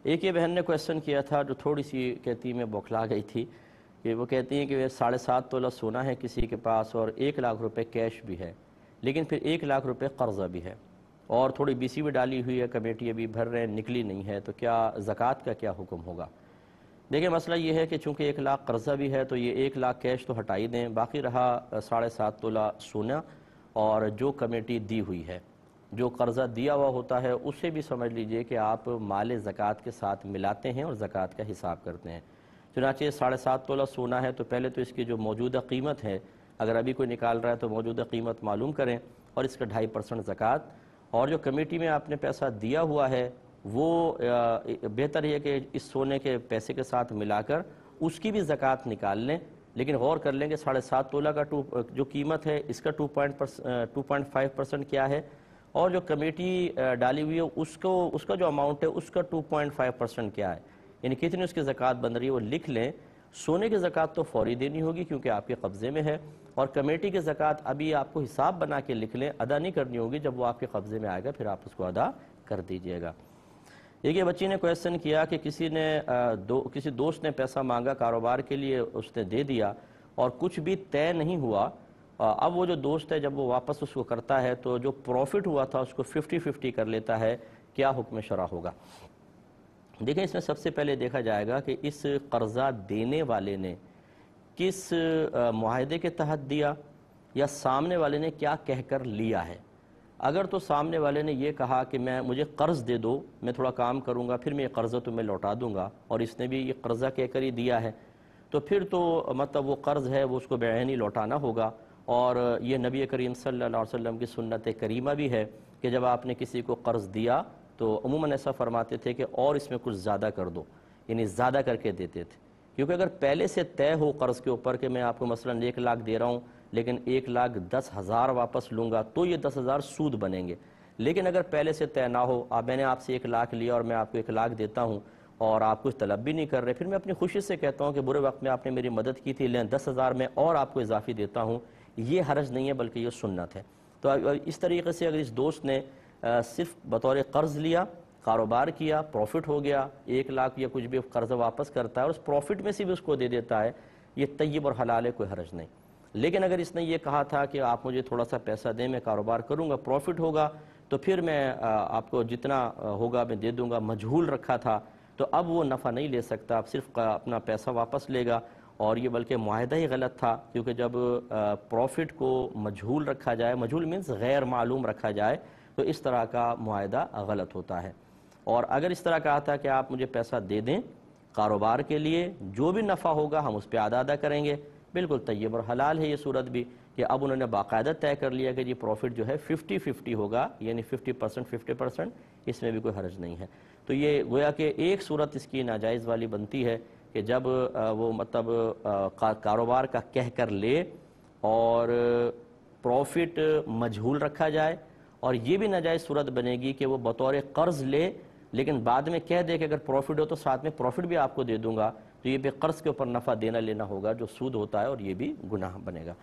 ایک یہ بہن نے کویسچن کیا تھا جو تھوڑی سی کہتی میں بوکھلا گئی تھی کہ وہ کہتی ہیں کہ 7.5 تولہ سونا ہے کسی کے پاس اور 1 لاکھ روپے کیش بھی ہے، لیکن پھر 1 لاکھ روپے قرضہ بھی ہے اور تھوڑی بی سی بھی ڈالی ہوئی ہے، کمیٹی ابھی بھر رہے ہیں، نکلی نہیں ہے، تو کیا زکوٰۃ کا کیا حکم ہوگا؟ دیکھیں مسئلہ یہ ہے کہ چونکہ 1 لاکھ قرضہ بھی ہے تو یہ 1 لاکھ کیش تو ہٹا ہی دیں، باقی رہا 7.5 تولہ سونا اور جو کمیٹی دی ہوئی ہے، جو قرضہ دیا ہوا ہوتا ہے اسے بھی سمجھ لیجئے کہ آپ مال زکوٰۃ کے ساتھ ملاتے ہیں اور زکوٰۃ کا حساب کرتے ہیں۔ چنانچہ 7.5 تولہ سونا ہے تو پہلے تو اس کی جو موجودہ قیمت ہے، اگر ابھی کوئی نکال رہا ہے تو موجودہ قیمت معلوم کریں اور اس کا 2.5% زکوٰۃ، اور جو کمیٹی میں آپ نے پیسہ دیا ہوا ہے وہ بہتر ہے کہ اس سونے کے پیسے کے ساتھ ملا کر اس کی بھی زکوٰۃ نکال لیں، لیکن غور کر لیں کہ 7.5 تولہ کا جو قیمت ہے اس کا 2.5% کیا ہے، اور جو کمیٹی ڈالی ہوئی ہے اس کا جو اماؤنٹ ہے اس کا 2.5% کیا ہے، یعنی کتنی اس کی زکوٰۃ بن رہی ہے وہ لکھ لیں۔ سونے کی زکوٰۃ تو فوری دینی ہوگی کیونکہ آپ کے قبضے میں ہے، اور کمیٹی کی زکوٰۃ ابھی آپ کو حساب بنا کے لکھ لیں، ادا نہیں کرنی ہوگی، جب وہ آپ کے قبضے میں آئے گا پھر آپ اس کو ادا کر دیجئے گا۔ ایک یہ بچی نے کویسچن کیا کہ کسی دوست نے پیسہ مانگا کاروبار کے لیے، اس نے دے دیا اور کچھ بھی طے نہیں ہوا، اب وہ جو دوست ہے جب وہ واپس اس کو کرتا ہے تو جو پروفٹ ہوا تھا اس کو 50-50 کر لیتا ہے، کیا حکم شرع ہوگا؟ دیکھیں اس میں سب سے پہلے دیکھا جائے گا کہ اس قرضہ دینے والے نے کس معاہدے کے تحت دیا یا سامنے والے نے کیا کہہ کر لیا ہے۔ اگر تو سامنے والے نے یہ کہا کہ مجھے قرض دے دو، میں تھوڑا کام کروں گا پھر میں یہ قرضہ تمہیں لوٹا دوں گا، اور اس نے بھی یہ قرضہ کہہ کر ہی دیا ہے، تو پھر تو مطلب وہ قرض ہے وہ اس کو بعینی لوٹانا ہوگا، اور یہ نبی کریم صلی اللہ علیہ وسلم کی سنت کریمہ بھی ہے کہ جب آپ نے کسی کو قرض دیا تو عموماً ایسا فرماتے تھے کہ اور اس میں کچھ زیادہ کر دو، یعنی زیادہ کر کے دیتے تھے، کیونکہ اگر پہلے سے طے ہو قرض کے اوپر کہ میں آپ کو مثلاً 1 لاکھ دے رہا ہوں لیکن 1,10,000 واپس لوں گا تو یہ 10,000 سود بنیں گے، لیکن اگر پہلے سے طے نہ ہو، میں نے آپ سے 1 لاکھ لیا اور میں آپ کو 1 لاکھ دیتا ہوں اور آپ کچھ طلب بھی نہیں کر رہے، پھر میں اپنی خوشی سے کہتا ہوں کہ برے وقت میں آپ نے میری مدد کی تھی، لیں 10,000 میں اور آپ کو اضافی دیتا ہوں، یہ حرج نہیں ہے بلکہ یہ سنت ہے۔ تو اس طریقے سے اگر اس دوست نے صرف بطور قرض لیا، کاروبار کیا، پروفٹ ہو گیا، 1 لاکھ یا کچھ بھی قرض واپس کرتا ہے اور اس پروفٹ میں سے بھی اس کو دے دیتا ہے، یہ طیب اور حلال ہے، کوئی حرج نہیں۔ لیکن اگر اس نے یہ کہا تھا کہ آپ مجھے تھوڑا سا پیسہ دیں، میں کاروبار کروں گا، پروفٹ ہوگا تو پھر میں آپ کو جتنا ہوگا میں دے دوں گا، مجہول رکھا تھا تو اب وہ نفع نہیں لے سکتا، اب صرف اپنا پیسہ واپس لے گا، اور یہ بلکہ معاہدہ ہی غلط تھا، کیونکہ جب پروفٹ کو مجہول رکھا جائے، مجہول مینس غیر معلوم رکھا جائے، تو اس طرح کا معاہدہ غلط ہوتا ہے۔ اور اگر اس طرح کہا تھا کہ آپ مجھے پیسہ دے دیں کاروبار کے لیے، جو بھی نفع ہوگا ہم اس پہ ادا کریں گے، بالکل طیب اور حلال ہے یہ صورت بھی، کہ اب انہوں نے باقاعدہ طے کر لیا کہ جی پروفٹ جو ہے 50-50 ہوگا، یعنی 50% اس میں بھی کوئی حرج نہیں ہے۔ تو یہ گویا کہ ایک صورت اس کی ناجائز والی بنتی ہے کہ جب وہ مطلب کاروبار کا کہہ کر لے اور پروفٹ مجہول رکھا جائے، اور یہ بھی ناجائز صورت بنے گی کہ وہ بطور قرض لے لیکن بعد میں کہہ دے کہ اگر پروفٹ ہو تو ساتھ میں پروفٹ بھی آپ کو دے دوں گا، تو یہ بھی قرض کے اوپر نفع دینا لینا ہوگا جو سود ہوتا ہے، اور یہ بھی گناہ بنے گا۔